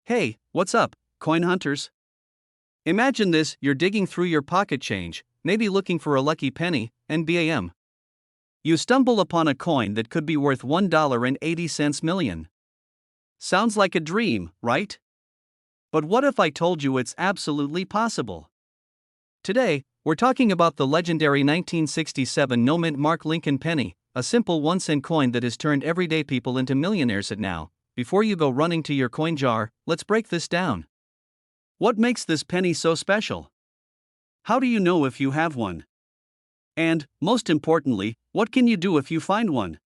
Hey, what's up, coin hunters? Imagine this: you're digging through your pocket change, maybe looking for a lucky penny, and bam. You stumble upon a coin that could be worth $1.80 million. Sounds like a dream, right? But what if I told you it's absolutely possible? Today, we're talking about the legendary 1967 no-mint mark Lincoln penny, a simple 1-cent coin that has turned everyday people into millionaires at now. Before you go running to your coin jar, let's break this down. What makes this penny so special? How do you know if you have one? And, most importantly, what can you do if you find one?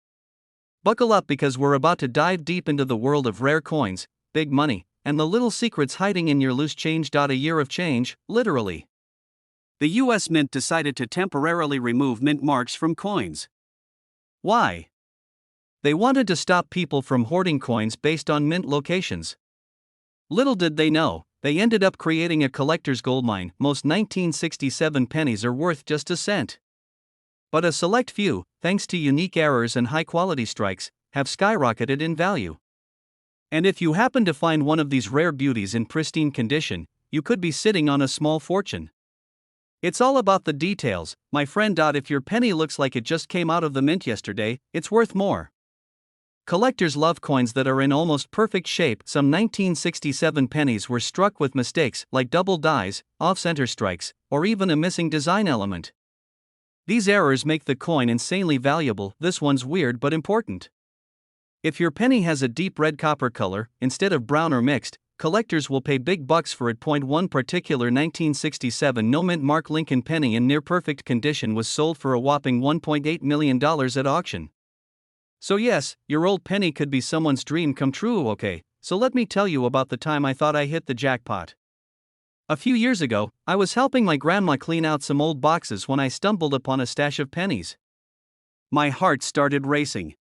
Buckle up because we're about to dive deep into the world of rare coins, big money, and the little secrets hiding in your loose change. A year of change, literally. The US Mint decided to temporarily remove mint marks from coins. Why? They wanted to stop people from hoarding coins based on mint locations. Little did they know, they ended up creating a collector's goldmine. Most 1967 pennies are worth just a cent. But a select few, thanks to unique errors and high-quality strikes, have skyrocketed in value. And if you happen to find one of these rare beauties in pristine condition, you could be sitting on a small fortune. It's all about the details, my friend. If your penny looks like it just came out of the mint yesterday, it's worth more. Collectors love coins that are in almost perfect shape. Some 1967 pennies were struck with mistakes like double dies, off-center strikes, or even a missing design element. These errors make the coin insanely valuable. This one's weird but important. If your penny has a deep red copper color, instead of brown or mixed, collectors will pay big bucks for it. One particular 1967 no-mint mark Lincoln penny in near-perfect condition was sold for a whopping $1.8 million at auction. So yes, your old penny could be someone's dream come true. Okay, so let me tell you about the time I thought I hit the jackpot. A few years ago, I was helping my grandma clean out some old boxes when I stumbled upon a stash of pennies. My heart started racing.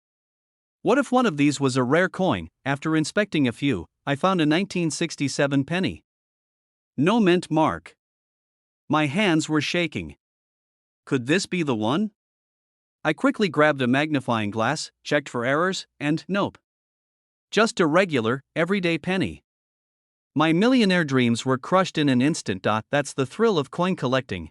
What if one of these was a rare coin? After inspecting a few, I found a 1967 penny. No mint mark. My hands were shaking. Could this be the one? I quickly grabbed a magnifying glass, checked for errors, and nope. Just a regular, everyday penny. My millionaire dreams were crushed in an instant. That's the thrill of coin collecting.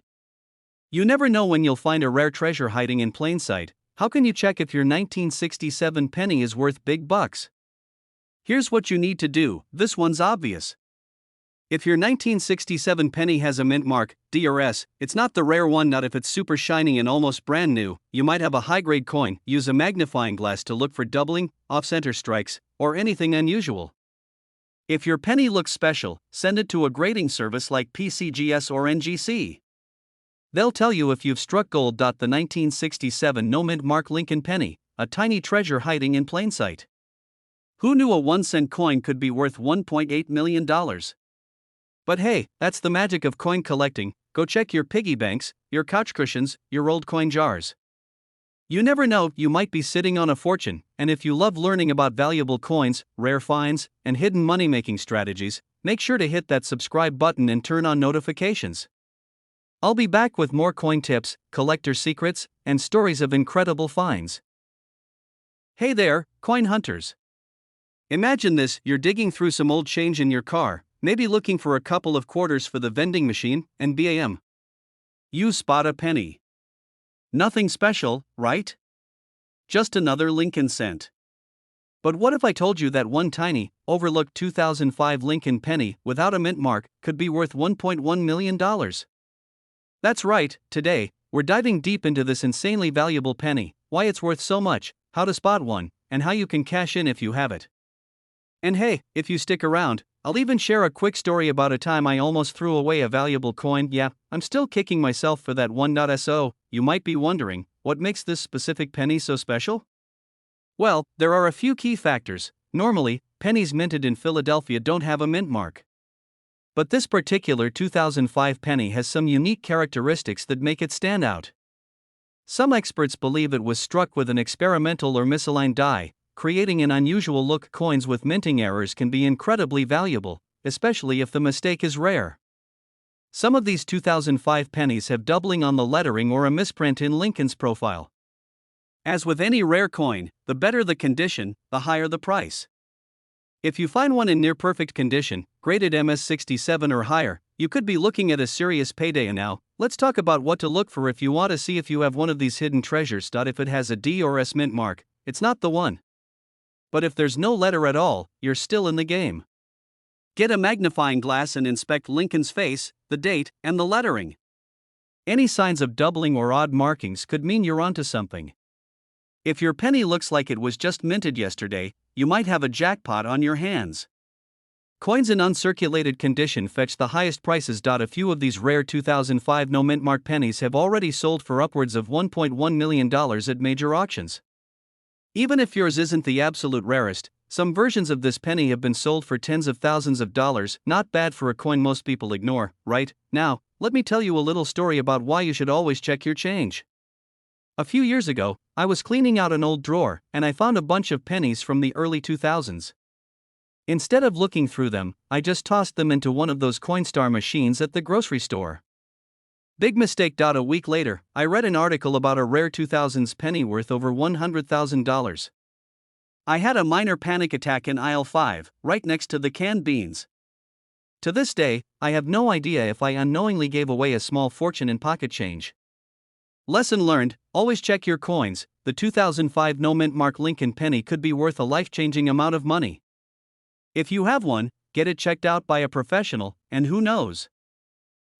You never know when you'll find a rare treasure hiding in plain sight. How can you check if your 1967 penny is worth big bucks? Here's what you need to do. This one's obvious. If your 1967 penny has a mint mark, DRS, it's not the rare one. Not if it's super shiny and almost brand new. You might have a high-grade coin. Use a magnifying glass to look for doubling, off-center strikes, or anything unusual. If your penny looks special, send it to a grading service like PCGS or NGC. They'll tell you if you've struck gold. The 1967 no-mint mark Lincoln penny, a tiny treasure hiding in plain sight. Who knew a 1-cent coin could be worth $1.8 million? But hey, that's the magic of coin collecting. Go check your piggy banks, your couch cushions, your old coin jars. You never know, you might be sitting on a fortune. And if you love learning about valuable coins, rare finds, and hidden money-making strategies, make sure to hit that subscribe button and turn on notifications. I'll be back with more coin tips, collector secrets, and stories of incredible finds. Hey there, coin hunters. Imagine this: you're digging through some old change in your car, maybe looking for a couple of quarters for the vending machine, and bam! You spot a penny. Nothing special, right? Just another Lincoln cent. But what if I told you that one tiny, overlooked 2005 Lincoln penny, without a mint mark, could be worth $1.1 million? That's right, today, we're diving deep into this insanely valuable penny, why it's worth so much, how to spot one, and how you can cash in if you have it. And hey, if you stick around, I'll even share a quick story about a time I almost threw away a valuable coin. Yeah, I'm still kicking myself for that one. So, you might be wondering, what makes this specific penny so special? Well, there are a few key factors. Normally, pennies minted in Philadelphia don't have a mint mark. But this particular 2005 penny has some unique characteristics that make it stand out. Some experts believe it was struck with an experimental or misaligned die, creating an unusual look. Coins with minting errors can be incredibly valuable, especially if the mistake is rare. Some of these 2005 pennies have doubling on the lettering or a misprint in Lincoln's profile. As with any rare coin, the better the condition, the higher the price. If you find one in near perfect condition, graded MS67 or higher, you could be looking at a serious payday. And now, let's talk about what to look for if you want to see if you have one of these hidden treasures. If it has a D or S mint mark, it's not the one. But if there's no letter at all, you're still in the game. Get a magnifying glass and inspect Lincoln's face, the date, and the lettering. Any signs of doubling or odd markings could mean you're onto something. If your penny looks like it was just minted yesterday, you might have a jackpot on your hands. Coins in uncirculated condition fetch the highest prices. A few of these rare 2005 no mint mark pennies have already sold for upwards of $1.1 million at major auctions. Even if yours isn't the absolute rarest, some versions of this penny have been sold for tens of thousands of dollars. Not bad for a coin most people ignore, right? Now, let me tell you a little story about why you should always check your change. A few years ago, I was cleaning out an old drawer, and I found a bunch of pennies from the early 2000s. Instead of looking through them, I just tossed them into one of those Coinstar machines at the grocery store. Big mistake. A week later, I read an article about a rare 2000s penny worth over $100,000. I had a minor panic attack in aisle 5, right next to the canned beans. To this day, I have no idea if I unknowingly gave away a small fortune in pocket change. Lesson learned: always check your coins. The 2005 no mint mark Lincoln penny could be worth a life-changing amount of money. If you have one, get it checked out by a professional, and who knows?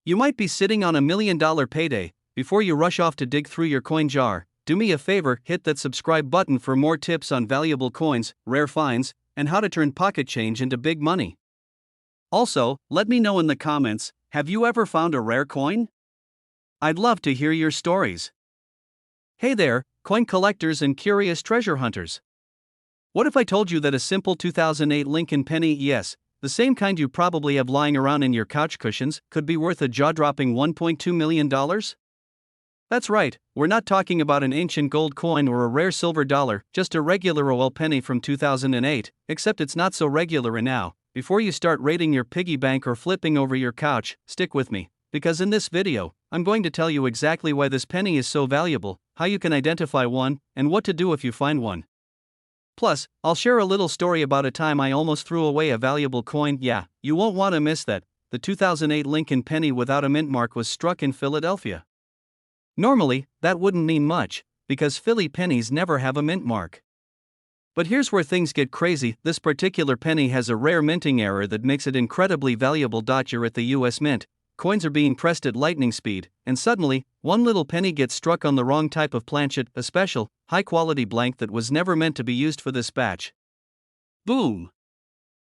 You might be sitting on $1 million payday. Before you rush off to dig through your coin jar, do me a favor, hit that subscribe button for more tips on valuable coins, rare finds, and how to turn pocket change into big money. Also, let me know in the comments, have you ever found a rare coin? I'd love to hear your stories. Hey there, coin collectors and curious treasure hunters. What if I told you that a simple 2008 Lincoln penny, yes, the same kind you probably have lying around in your couch cushions, could be worth a jaw-dropping $1.2 million? That's right, we're not talking about an ancient gold coin or a rare silver dollar, just a regular old penny from 2008, except it's not so regular. And now, before you start raiding your piggy bank or flipping over your couch, stick with me, because in this video, I'm going to tell you exactly why this penny is so valuable, how you can identify one, and what to do if you find one. Plus, I'll share a little story about a time I almost threw away a valuable coin. Yeah, you won't want to miss that. The 2008 Lincoln penny without a mint mark was struck in Philadelphia. Normally, that wouldn't mean much, because Philly pennies never have a mint mark. But here's where things get crazy. This particular penny has a rare minting error that makes it incredibly valuable. You're at the US Mint, coins are being pressed at lightning speed, and suddenly, one little penny gets struck on the wrong type of planchet, a special, high-quality blank that was never meant to be used for this batch. Boom!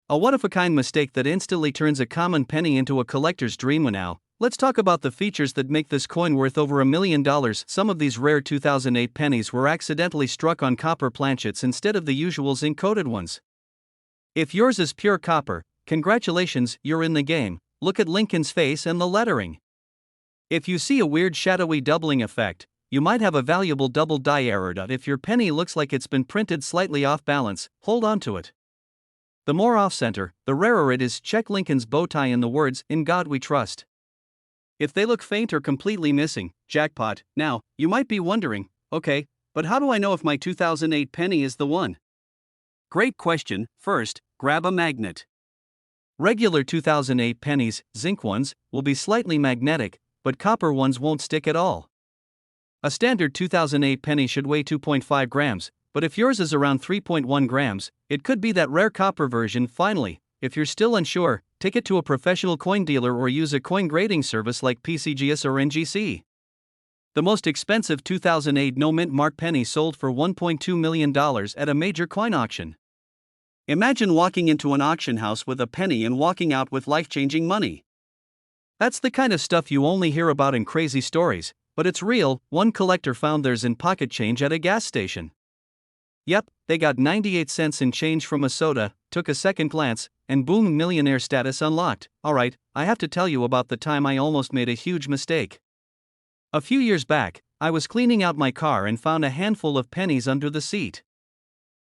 A one-of-a-kind mistake that instantly turns a common penny into a collector's dream. Now, let's talk about the features that make this coin worth over $1 million. Some of these rare 2008 pennies were accidentally struck on copper planchets instead of the usual zinc-coated ones. If yours is pure copper, congratulations, you're in the game. Look at Lincoln's face and the lettering. If you see a weird shadowy doubling effect, you might have a valuable double die error. If your penny looks like it's been printed slightly off balance, hold on to it. The more off-center, the rarer it is. Check Lincoln's bow tie and the words, "In God We Trust." If they look faint or completely missing, jackpot. Now, you might be wondering, okay, but how do I know if my 2008 penny is the one? Great question. First, grab a magnet. Regular 2008 pennies, zinc ones, will be slightly magnetic, but copper ones won't stick at all. A standard 2008 penny should weigh 2.5 grams, but if yours is around 3.1 grams, it could be that rare copper version. Finally, if you're still unsure, take it to a professional coin dealer or use a coin grading service like PCGS or NGC. The most expensive 2008 no mint mark penny sold for $1.2 million at a major coin auction. Imagine walking into an auction house with a penny and walking out with life-changing money. That's the kind of stuff you only hear about in crazy stories, but it's real. One collector found theirs in pocket change at a gas station. Yep, they got 98 cents in change from a soda, took a second glance, and boom, millionaire status unlocked. Alright, I have to tell you about the time I almost made a huge mistake. A few years back, I was cleaning out my car and found a handful of pennies under the seat.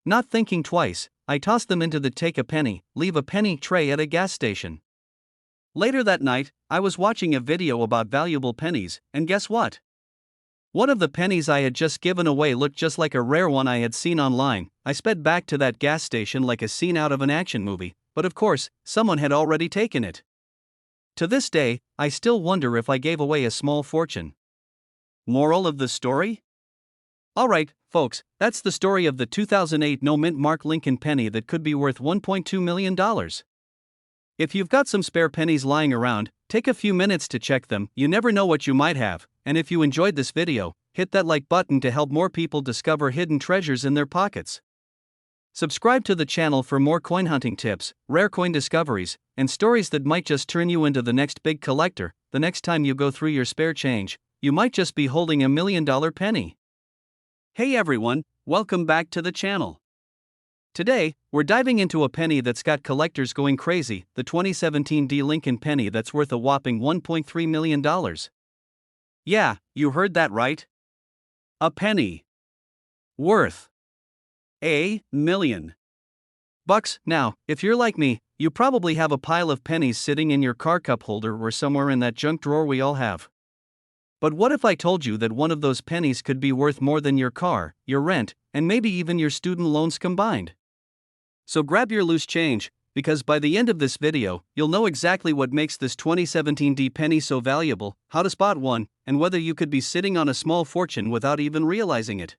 Not thinking twice, I tossed them into the take a penny, leave a penny tray at a gas station. Later that night, I was watching a video about valuable pennies, and guess what? One of the pennies I had just given away looked just like a rare one I had seen online. I sped back to that gas station like a scene out of an action movie, but of course, someone had already taken it. To this day, I still wonder if I gave away a small fortune. Moral of the story? Alright, folks, that's the story of the 2008 no-mint mark Lincoln penny that could be worth $1.2 million. If you've got some spare pennies lying around, take a few minutes to check them. You never know what you might have. And if you enjoyed this video, hit that like button to help more people discover hidden treasures in their pockets. Subscribe to the channel for more coin hunting tips, rare coin discoveries, and stories that might just turn you into the next big collector. The next time you go through your spare change, you might just be holding $1 million penny. Hey everyone, welcome back to the channel. Today, we're diving into a penny that's got collectors going crazy, the 2017 Lincoln penny that's worth a whopping $1.3 million. Yeah, you heard that right. A penny. Worth $1 million. Now, if you're like me, you probably have a pile of pennies sitting in your car cup holder or somewhere in that junk drawer we all have. But what if I told you that one of those pennies could be worth more than your car, your rent, and maybe even your student loans combined? So grab your loose change, because by the end of this video, you'll know exactly what makes this 2017 penny so valuable, how to spot one, and whether you could be sitting on a small fortune without even realizing it.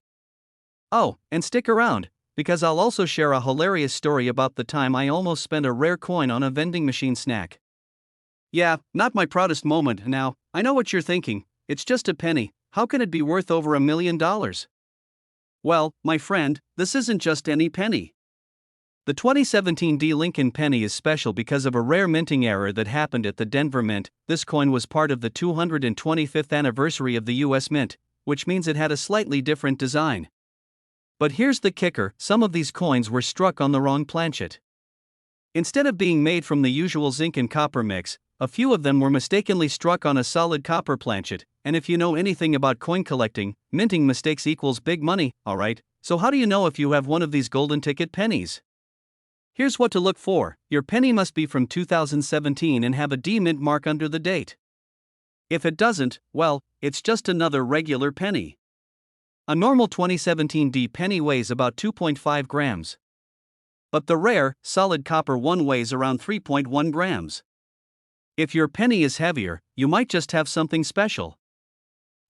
Oh, and stick around, because I'll also share a hilarious story about the time I almost spent a rare coin on a vending machine snack. Yeah, not my proudest moment. Now, I know what you're thinking, it's just a penny, how can it be worth over $1 million? Well, my friend, this isn't just any penny. The 2017 Lincoln penny is special because of a rare minting error that happened at the Denver Mint. This coin was part of the 225th anniversary of the US Mint, which means it had a slightly different design. But here's the kicker, some of these coins were struck on the wrong planchet. Instead of being made from the usual zinc and copper mix, a few of them were mistakenly struck on a solid copper planchet, and if you know anything about coin collecting, minting mistakes equals big money, alright? So how do you know if you have one of these golden ticket pennies? Here's what to look for. Your penny must be from 2017 and have a D mint mark under the date. If it doesn't, well, it's just another regular penny. A normal 2017 penny weighs about 2.5 grams. But the rare, solid copper one weighs around 3.1 grams. If your penny is heavier, you might just have something special.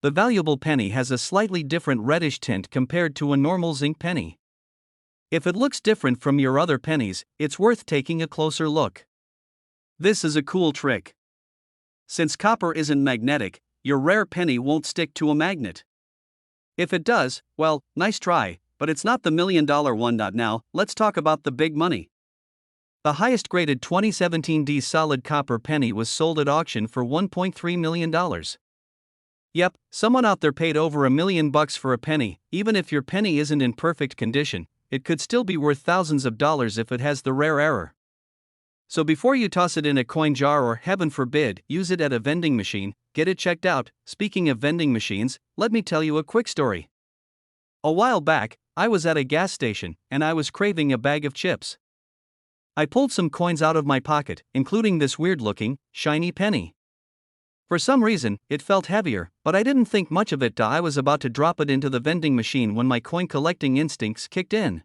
The valuable penny has a slightly different reddish tint compared to a normal zinc penny. If it looks different from your other pennies, it's worth taking a closer look. This is a cool trick. Since copper isn't magnetic, your rare penny won't stick to a magnet. If it does, well, nice try, but it's not the $1 million one. Now, let's talk about the big money. The highest graded 2017 solid copper penny was sold at auction for $1.3 million. Yep, someone out there paid over $1 million for a penny. Even if your penny isn't in perfect condition, it could still be worth thousands of dollars if it has the rare error. So before you toss it in a coin jar or, heaven forbid, use it at a vending machine, get it checked out. Speaking of vending machines, let me tell you a quick story. A while back, I was at a gas station, and I was craving a bag of chips. I pulled some coins out of my pocket, including this weird-looking, shiny penny. For some reason, it felt heavier, but I didn't think much of it. I was about to drop it into the vending machine when my coin collecting instincts kicked in.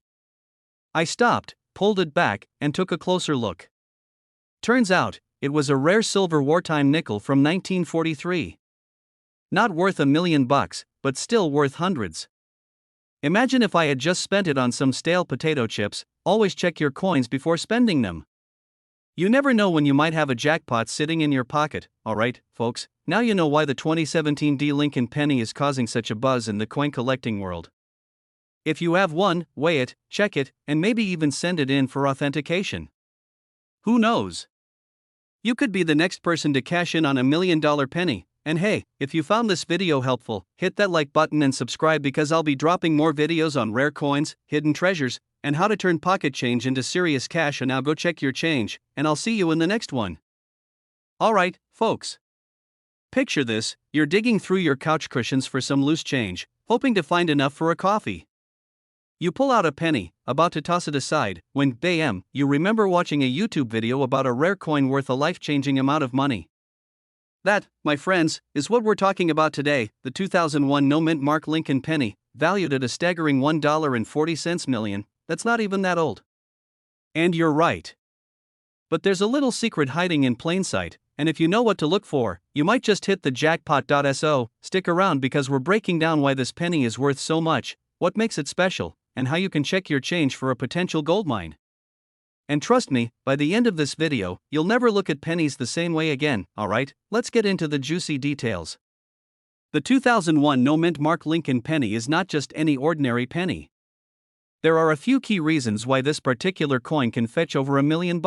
I stopped, pulled it back, and took a closer look. Turns out, it was a rare silver wartime nickel from 1943. Not worth $1 million, but still worth hundreds. Imagine if I had just spent it on some stale potato chips. Always check your coins before spending them. You never know when you might have a jackpot sitting in your pocket. Alright, folks, now you know why the 2017 Lincoln penny is causing such a buzz in the coin collecting world. If you have one, weigh it, check it, and maybe even send it in for authentication. Who knows? You could be the next person to cash in on $1 million penny. And hey, if you found this video helpful, hit that like button and subscribe because I'll be dropping more videos on rare coins, hidden treasures, and how to turn pocket change into serious cash. And now go check your change, and I'll see you in the next one. Alright, folks. Picture this, you're digging through your couch cushions for some loose change, hoping to find enough for a coffee. You pull out a penny, about to toss it aside, when, bam, you remember watching a YouTube video about a rare coin worth a life-changing amount of money. That, my friends, is what we're talking about today, the 2001 no-mint Mark Lincoln penny, valued at a staggering $1.40 million. That's not even that old. And you're right. But there's a little secret hiding in plain sight, and if you know what to look for, you might just hit the jackpot. So, stick around because we're breaking down why this penny is worth so much, what makes it special, and how you can check your change for a potential gold mine. And trust me, by the end of this video, you'll never look at pennies the same way again. Alright, let's get into the juicy details. The 2001 no-mint Mark Lincoln penny is not just any ordinary penny. There are a few key reasons why this particular coin can fetch over $1 million.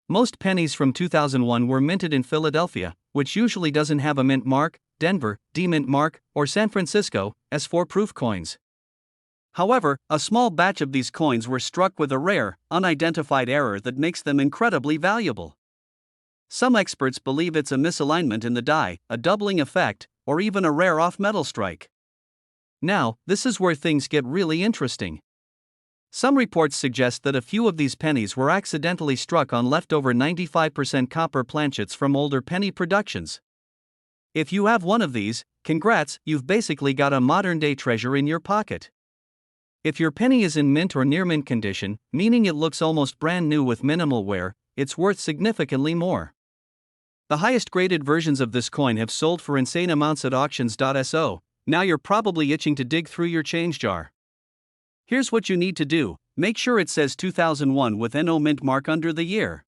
Most pennies from 2001 were minted in Philadelphia, which usually doesn't have a mint mark, Denver, D-mint mark, or San Francisco, as for proof coins. However, a small batch of these coins were struck with a rare, unidentified error that makes them incredibly valuable. Some experts believe it's a misalignment in the die, a doubling effect, or even a rare off-metal strike. Now, this is where things get really interesting. Some reports suggest that a few of these pennies were accidentally struck on leftover 95% copper planchets from older penny productions. If you have one of these, congrats, you've basically got a modern-day treasure in your pocket. If your penny is in mint or near mint condition, meaning it looks almost brand new with minimal wear, it's worth significantly more. The highest graded versions of this coin have sold for insane amounts at auctions. So, now you're probably itching to dig through your change jar. Here's what you need to do: make sure it says 2001 with no mint mark under the year.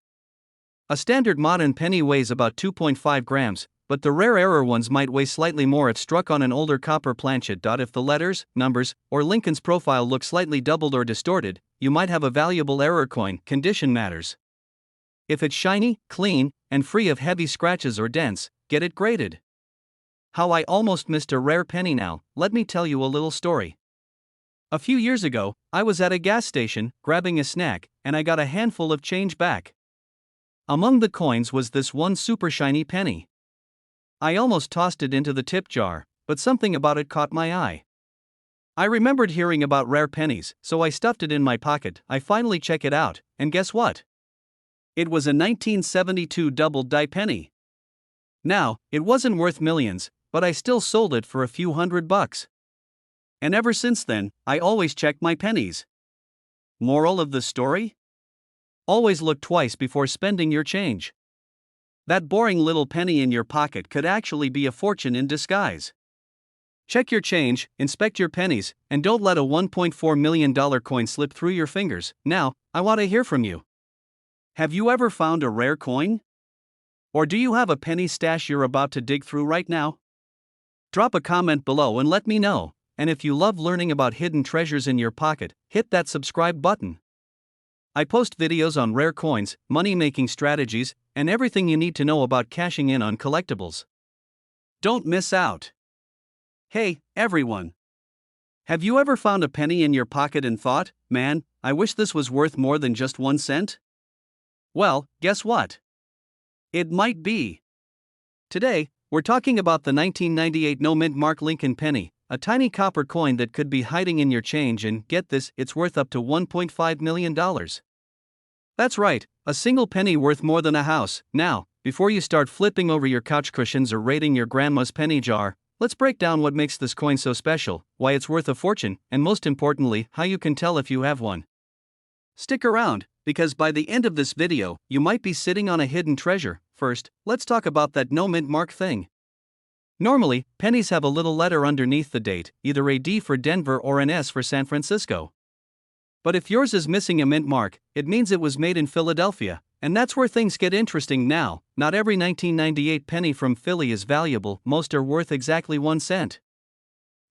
A standard modern penny weighs about 2.5 grams, but the rare error ones might weigh slightly more if struck on an older copper planchet. If the letters, numbers, or Lincoln's profile look slightly doubled or distorted, you might have a valuable error coin. Condition matters. If it's shiny, clean, and free of heavy scratches or dents, get it graded. How I almost missed a rare penny. Now, let me tell you a little story. A few years ago, I was at a gas station, grabbing a snack, and I got a handful of change back. Among the coins was this one super shiny penny. I almost tossed it into the tip jar, but something about it caught my eye. I remembered hearing about rare pennies, so I stuffed it in my pocket. I finally checked it out, and guess what? It was a 1972 double-die penny. Now, it wasn't worth millions, but I still sold it for a few $100. And ever since then, I always check my pennies. Moral of the story? Always look twice before spending your change. That boring little penny in your pocket could actually be a fortune in disguise. Check your change, inspect your pennies, and don't let a $1.4 million coin slip through your fingers. Now, I want to hear from you. Have you ever found a rare coin? Or do you have a penny stash you're about to dig through right now? Drop a comment below and let me know. And if you love learning about hidden treasures in your pocket, hit that subscribe button. I post videos on rare coins, money-making strategies, and everything you need to know about cashing in on collectibles. Don't miss out. Hey, everyone. Have you ever found a penny in your pocket and thought, man, I wish this was worth more than just 1 cent? Well, guess what? It might be. Today, we're talking about the 1998 no-mint Mark Lincoln penny, a tiny copper coin that could be hiding in your change, and get this, it's worth up to $1.5 million. That's right, a single penny worth more than a house. Now, before you start flipping over your couch cushions or raiding your grandma's penny jar, let's break down what makes this coin so special, why it's worth a fortune, and most importantly, how you can tell if you have one. Stick around, because by the end of this video, you might be sitting on a hidden treasure. First, let's talk about that no-mint mark thing. Normally, pennies have a little letter underneath the date, either a D for Denver or an S for San Francisco. But if yours is missing a mint mark, it means it was made in Philadelphia, and that's where things get interesting now. Not every 1998 penny from Philly is valuable, most are worth exactly 1 cent.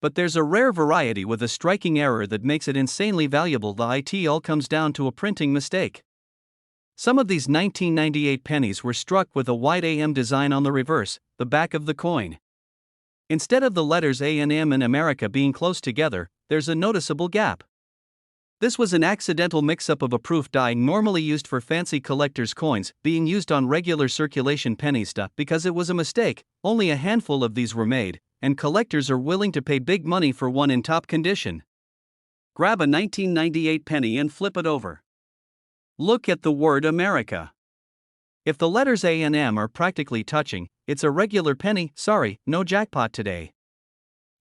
But there's a rare variety with a striking error that makes it insanely valuable. It all comes down to a printing mistake. Some of these 1998 pennies were struck with a white AM design on the reverse, the back of the coin. Instead of the letters A and M in America being close together, there's a noticeable gap. This was an accidental mix-up of a proof die normally used for fancy collector's coins being used on regular circulation pennies. Because it was a mistake, only a handful of these were made, and collectors are willing to pay big money for one in top condition. Grab a 1998 penny and flip it over. Look at the word America. If the letters A and M are practically touching, it's a regular penny, sorry, no jackpot today.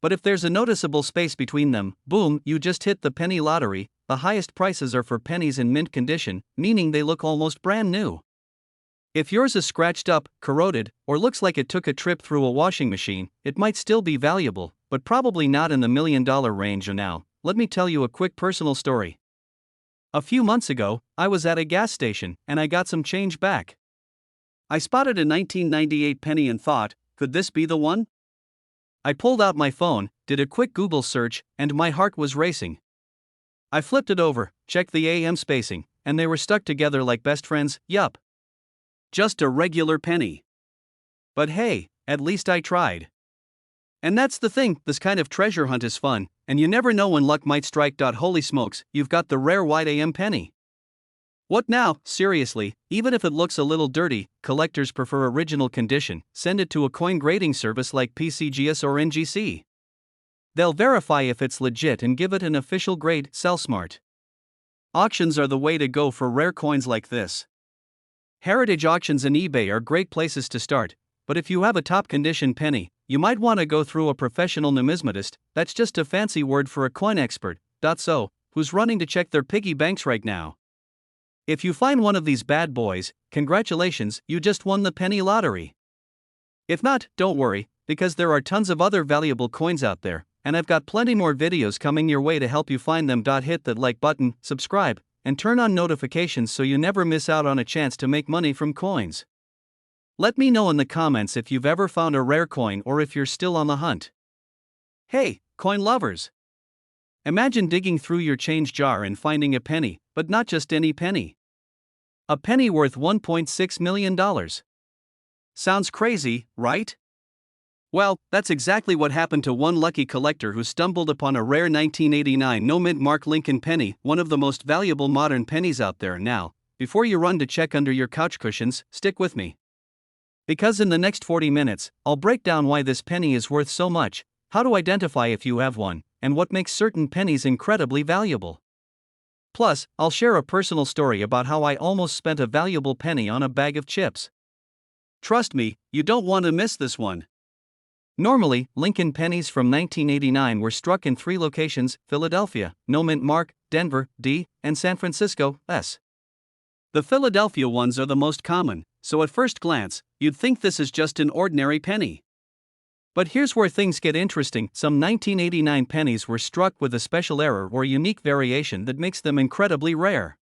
But if there's a noticeable space between them, boom, you just hit the penny lottery. The highest prices are for pennies in mint condition, meaning they look almost brand new. If yours is scratched up, corroded, or looks like it took a trip through a washing machine, it might still be valuable, but probably not in the $1 million range now. Let me tell you a quick personal story. A few months ago, I was at a gas station, and I got some change back. I spotted a 1998 penny and thought, could this be the one? I pulled out my phone, did a quick Google search, and my heart was racing. I flipped it over, checked the AM spacing, and they were stuck together like best friends. Yup. Just a regular penny. But hey, at least I tried. And that's the thing, this kind of treasure hunt is fun, and you never know when luck might strike. Holy smokes, you've got the rare white AM penny. What now? Seriously, even if it looks a little dirty, collectors prefer original condition. Send it to a coin grading service like PCGS or NGC. They'll verify if it's legit and give it an official grade. Sell smart. Auctions are the way to go for rare coins like this. Heritage auctions and eBay are great places to start, but if you have a top condition penny, you might want to go through a professional numismatist. That's just a fancy word for a coin expert, who's running to check their piggy banks right now. If you find one of these bad boys, congratulations, you just won the penny lottery. If not, don't worry, because there are tons of other valuable coins out there, and I've got plenty more videos coming your way to help you find them. Hit that like button, subscribe, and turn on notifications so you never miss out on a chance to make money from coins. Let me know in the comments if you've ever found a rare coin or if you're still on the hunt. Hey, coin lovers! Imagine digging through your change jar and finding a penny, but not just any penny. A penny worth $1.6 million. Sounds crazy, right? Well, that's exactly what happened to one lucky collector who stumbled upon a rare 1989 no-mint Mark Lincoln penny, one of the most valuable modern pennies out there. Now, before you run to check under your couch cushions, stick with me. Because in the next 40 minutes, I'll break down why this penny is worth so much, how to identify if you have one, and what makes certain pennies incredibly valuable. Plus, I'll share a personal story about how I almost spent a valuable penny on a bag of chips. Trust me, you don't want to miss this one. Normally, Lincoln pennies from 1989 were struck in 3 locations: Philadelphia, no mint mark, Denver, D, and San Francisco, S. The Philadelphia ones are the most common, so at first glance, you'd think this is just an ordinary penny. But here's where things get interesting. Some 1989 pennies were struck with a special error or unique variation that makes them incredibly rare.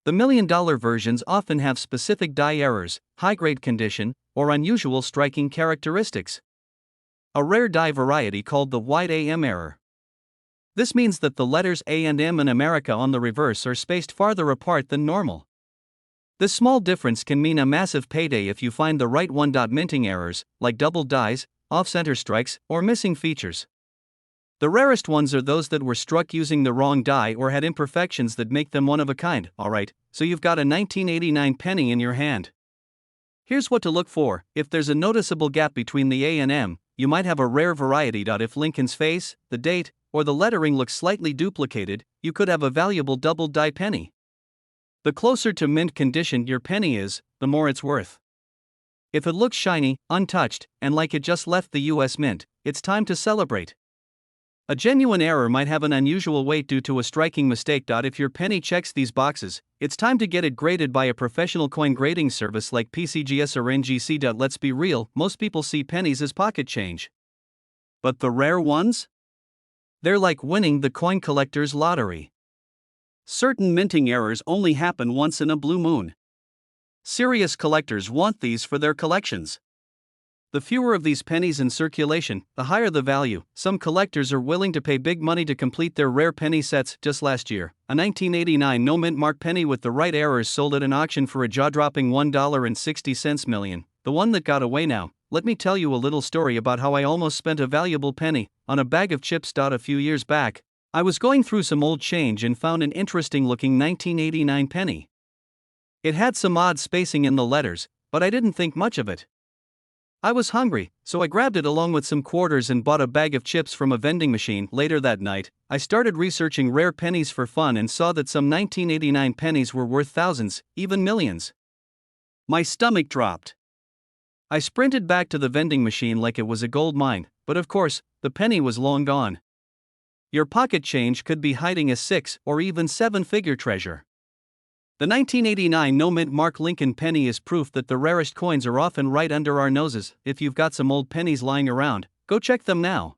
The $1 million versions often have specific die errors, high-grade condition, or unusual striking characteristics. A rare die variety called the white AM error. This means that the letters A and M in America on the reverse are spaced farther apart than normal. This small difference can mean a massive payday if you find the right one. Minting errors, like double dies, off-center strikes, or missing features. The rarest ones are those that were struck using the wrong die or had imperfections that make them one of a kind. Alright, so you've got a 1989 penny in your hand. Here's what to look for. If there's a noticeable gap between the A and M, you might have a rare variety. If Lincoln's face, the date, or the lettering looks slightly duplicated, you could have a valuable double die penny. The closer to mint condition your penny is, the more it's worth. If it looks shiny, untouched, and like it just left the US Mint, it's time to celebrate. A genuine error might have an unusual weight due to a striking mistake. If your penny checks these boxes, it's time to get it graded by a professional coin grading service like PCGS or NGC. Let's be real, most people see pennies as pocket change. But the rare ones? They're like winning the coin collector's lottery. Certain minting errors only happen once in a blue moon. Serious collectors want these for their collections. The fewer of these pennies in circulation, the higher the value. Some collectors are willing to pay big money to complete their rare penny sets. Just last year, a 1989 no mint mark penny with the right errors sold at an auction for a jaw-dropping $1.60 million. The one that got away now. Let me tell you a little story about how I almost spent a valuable penny on a bag of chips. A few years back, I was going through some old change and found an interesting-looking 1989 penny. It had some odd spacing in the letters, but I didn't think much of it. I was hungry, so I grabbed it along with some quarters and bought a bag of chips from a vending machine. Later that night, I started researching rare pennies for fun and saw that some 1989 pennies were worth thousands, even millions. My stomach dropped. I sprinted back to the vending machine like it was a gold mine, but of course, the penny was long gone. Your pocket change could be hiding a 6 or even 7-figure treasure. The 1989 no-mint Mark Lincoln penny is proof that the rarest coins are often right under our noses. If you've got some old pennies lying around, go check them now.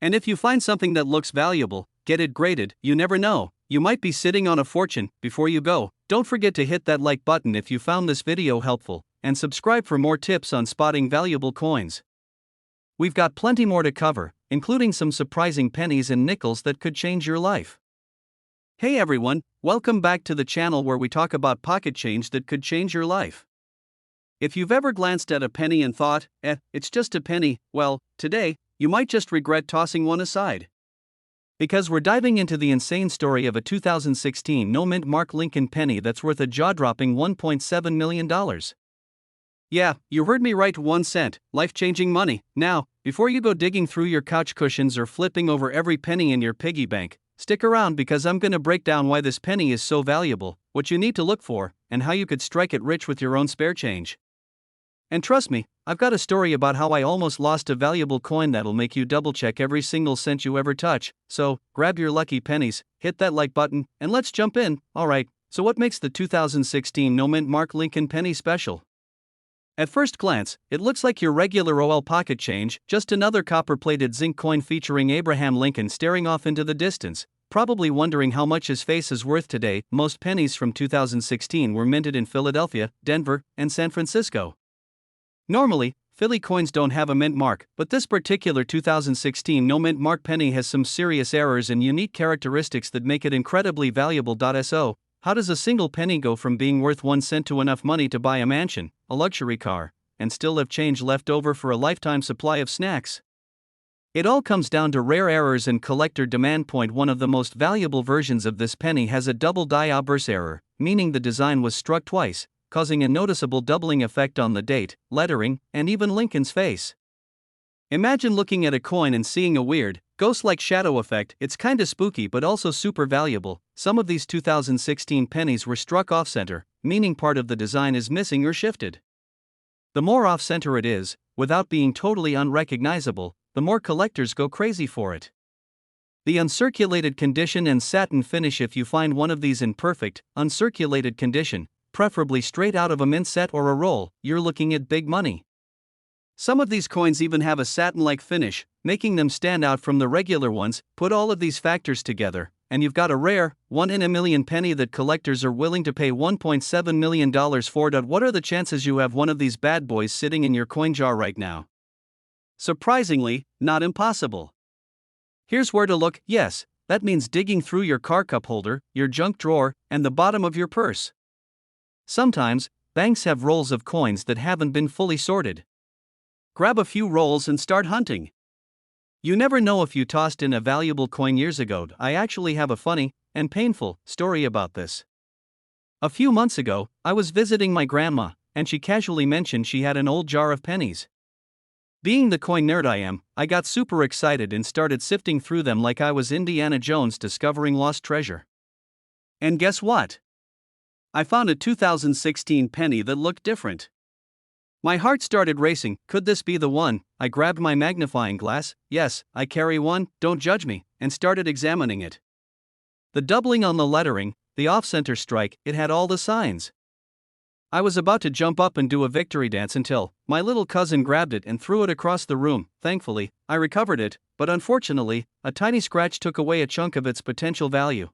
And if you find something that looks valuable, get it graded. You never know, you might be sitting on a fortune. Before you go, don't forget to hit that like button if you found this video helpful, and subscribe for more tips on spotting valuable coins. We've got plenty more to cover, including some surprising pennies and nickels that could change your life. Hey everyone, welcome back to the channel where we talk about pocket change that could change your life. If you've ever glanced at a penny and thought, it's just a penny, well, today, you might just regret tossing one aside. Because we're diving into the insane story of a 2016 no-mint Mark Lincoln penny that's worth a jaw-dropping $1.7 million. Yeah, you heard me right, 1 cent, life-changing money. Now, before you go digging through your couch cushions or flipping over every penny in your piggy bank, stick around because I'm gonna break down why this penny is so valuable, what you need to look for, and how you could strike it rich with your own spare change. And trust me, I've got a story about how I almost lost a valuable coin that'll make you double-check every single cent you ever touch. So, grab your lucky pennies, hit that like button, and let's jump in. Alright, so what makes the 2016 no-mint Mark Lincoln penny special? At first glance, it looks like your regular OL pocket change, just another copper-plated zinc coin featuring Abraham Lincoln staring off into the distance, probably wondering how much his face is worth today. Most pennies from 2016 were minted in Philadelphia, Denver, and San Francisco. Normally, Philly coins don't have a mint mark, but this particular 2016 no-mint Mark penny has some serious errors and unique characteristics that make it incredibly valuable. So, how does a single penny go from being worth 1 cent to enough money to buy a mansion, a luxury car, and still have change left over for a lifetime supply of snacks? It all comes down to rare errors and collector demand. One of the most valuable versions of this penny has a double die obverse error, meaning the design was struck twice, causing a noticeable doubling effect on the date, lettering, and even Lincoln's face. Imagine looking at a coin and seeing a weird, ghost-like shadow effect. It's kinda spooky but also super valuable. Some of these 2016 pennies were struck off-center, meaning part of the design is missing or shifted. The more off-center it is, without being totally unrecognizable, the more collectors go crazy for it. The uncirculated condition and satin finish. If you find one of these in perfect, uncirculated condition, preferably straight out of a mint set or a roll, you're looking at big money. Some of these coins even have a satin-like finish, making them stand out from the regular ones. Put all of these factors together, and you've got a rare, 1 in a million penny that collectors are willing to pay $1.7 million for. What are the chances you have one of these bad boys sitting in your coin jar right now? Surprisingly, not impossible. Here's where to look. Yes, that means digging through your car cup holder, your junk drawer, and the bottom of your purse. Sometimes, banks have rolls of coins that haven't been fully sorted. Grab a few rolls and start hunting. You never know if you tossed in a valuable coin years ago. I actually have a funny, and painful, story about this. A few months ago, I was visiting my grandma, and she casually mentioned she had an old jar of pennies. Being the coin nerd I am, I got super excited and started sifting through them like I was Indiana Jones discovering lost treasure. And guess what? I found a 2016 penny that looked different. My heart started racing. Could this be the one? I grabbed my magnifying glass, yes, I carry one, don't judge me, and started examining it. The doubling on the lettering, the off-center strike, it had all the signs. I was about to jump up and do a victory dance until my little cousin grabbed it and threw it across the room. Thankfully, I recovered it, but unfortunately, a tiny scratch took away a chunk of its potential value.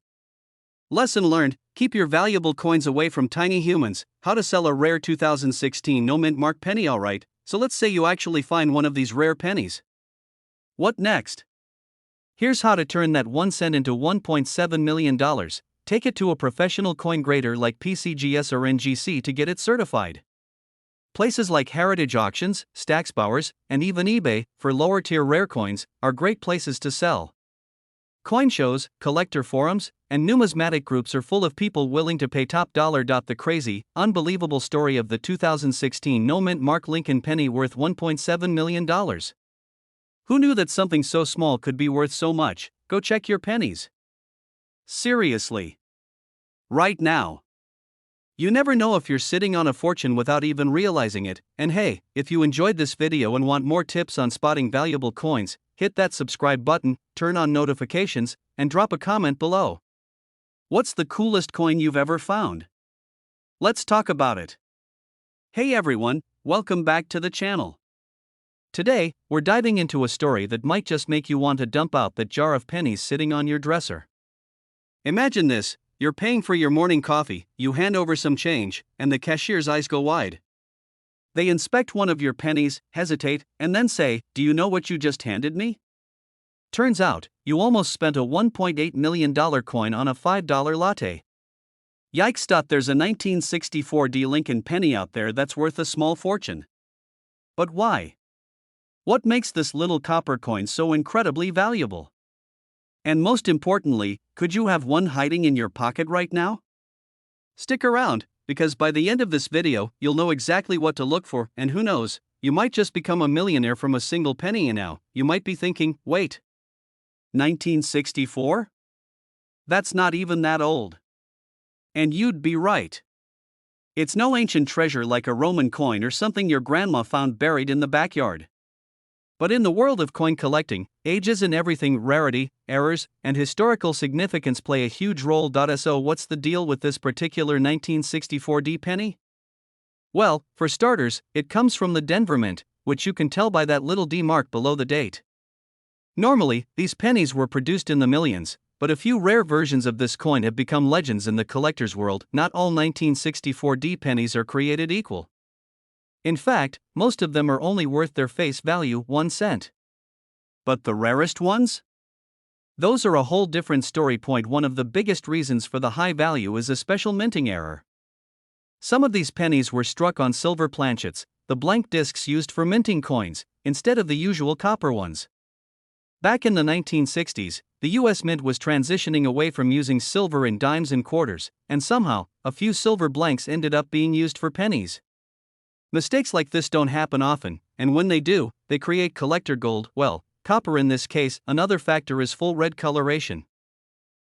Lesson learned: keep your valuable coins away from tiny humans. How to sell a rare 2016 no-mint Mark penny. Alright, so let's say you actually find one of these rare pennies. What next? Here's how to turn that 1 cent into $1.7 million. Take it to a professional coin grader like PCGS or NGC to get it certified. Places like Heritage Auctions, Stacksbowers, and even eBay, for lower-tier rare coins, are great places to sell. Coin shows, collector forums, and numismatic groups are full of people willing to pay top dollar. The crazy, unbelievable story of the 2016 no-mint Mark Lincoln penny worth $1.7 million. Who knew that something so small could be worth so much? Go check your pennies. Seriously. Right now. You never know if you're sitting on a fortune without even realizing it. And hey, if you enjoyed this video and want more tips on spotting valuable coins, hit that subscribe button, turn on notifications, and drop a comment below. What's the coolest coin you've ever found? Let's talk about it. Hey everyone, welcome back to the channel. Today, we're diving into a story that might just make you want to dump out that jar of pennies sitting on your dresser. Imagine this. You're paying for your morning coffee, you hand over some change, and the cashier's eyes go wide. They inspect one of your pennies, hesitate, and then say, "Do you know what you just handed me?" Turns out, you almost spent a $1.8 million coin on a $5 latte. Yikes! There's a 1964 D Lincoln penny out there that's worth a small fortune. But why? What makes this little copper coin so incredibly valuable? And most importantly, could you have one hiding in your pocket right now? Stick around, because by the end of this video, you'll know exactly what to look for, and who knows, you might just become a millionaire from a single penny. And now, you might be thinking, wait, 1964? That's not even that old. And you'd be right. It's no ancient treasure like a Roman coin or something your grandma found buried in the backyard. But in the world of coin collecting, age isn't everything. Rarity, errors, and historical significance play a huge role. So what's the deal with this particular 1964 D penny? Well, for starters, it comes from the Denver Mint, which you can tell by that little D mark below the date. Normally, these pennies were produced in the millions, but a few rare versions of this coin have become legends in the collector's world. Not all 1964 D pennies are created equal. In fact, most of them are only worth their face value, 1 cent. But the rarest ones? Those are a whole different story. One of the biggest reasons for the high value is a special minting error. Some of these pennies were struck on silver planchets, the blank discs used for minting coins, instead of the usual copper ones. Back in the 1960s, the US Mint was transitioning away from using silver in dimes and quarters, and somehow, a few silver blanks ended up being used for pennies. Mistakes like this don't happen often, and when they do, they create collector gold, well, copper in this case. Another factor is full red coloration.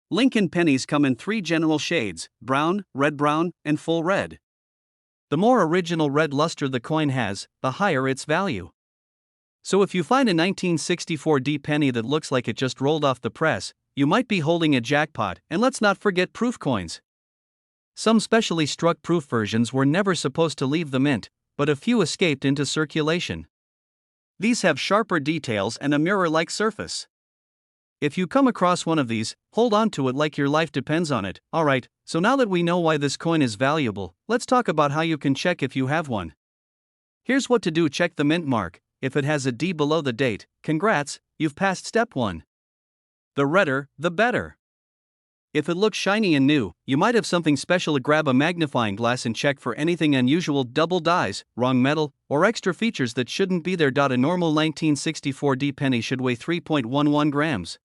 Lincoln pennies come in 3 general shades: brown, red brown, and full red. The more original red luster the coin has, the higher its value. So if you find a 1964 D penny that looks like it just rolled off the press, you might be holding a jackpot. And let's not forget proof coins. Some specially struck proof versions were never supposed to leave the mint, but a few escaped into circulation. These have sharper details and a mirror-like surface. If you come across one of these, hold on to it like your life depends on it. Alright, so now that we know why this coin is valuable, let's talk about how you can check if you have one. Here's what to do: check the mint mark. If it has a D below the date, congrats, you've passed step 1. The redder, the better. If it looks shiny and new, you might have something special. Grab a magnifying glass and check for anything unusual: double dies, wrong metal, or extra features that shouldn't be there. A normal 1964 D penny should weigh 3.11 grams.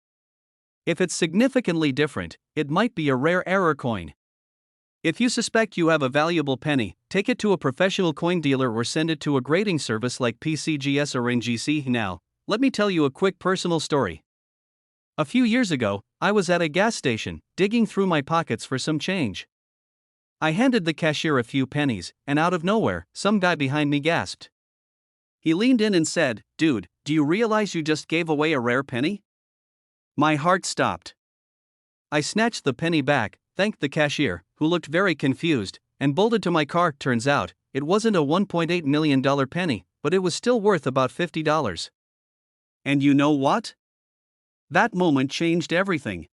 If it's significantly different, it might be a rare error coin. If you suspect you have a valuable penny, take it to a professional coin dealer or send it to a grading service like PCGS or NGC. Now, let me tell you a quick personal story. A few years ago, I was at a gas station, digging through my pockets for some change. I handed the cashier a few pennies, and out of nowhere, some guy behind me gasped. He leaned in and said, "Dude, do you realize you just gave away a rare penny?" My heart stopped. I snatched the penny back, thanked the cashier, who looked very confused, and bolted to my car. Turns out, it wasn't a $1.8 million penny, but it was still worth about $50. And you know what? That moment changed everything.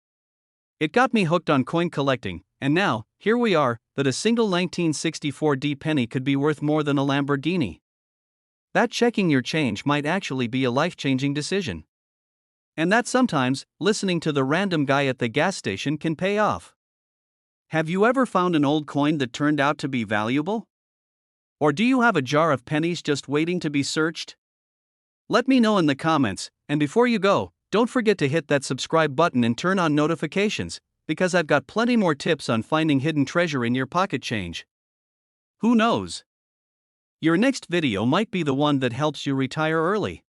It got me hooked on coin collecting, and now, here we are, that a single 1964 D penny could be worth more than a Lamborghini. That checking your change might actually be a life-changing decision. And that sometimes, listening to the random guy at the gas station can pay off. Have you ever found an old coin that turned out to be valuable? Or do you have a jar of pennies just waiting to be searched? Let me know in the comments, and before you go, don't forget to hit that subscribe button and turn on notifications, because I've got plenty more tips on finding hidden treasure in your pocket change. Who knows? Your next video might be the one that helps you retire early.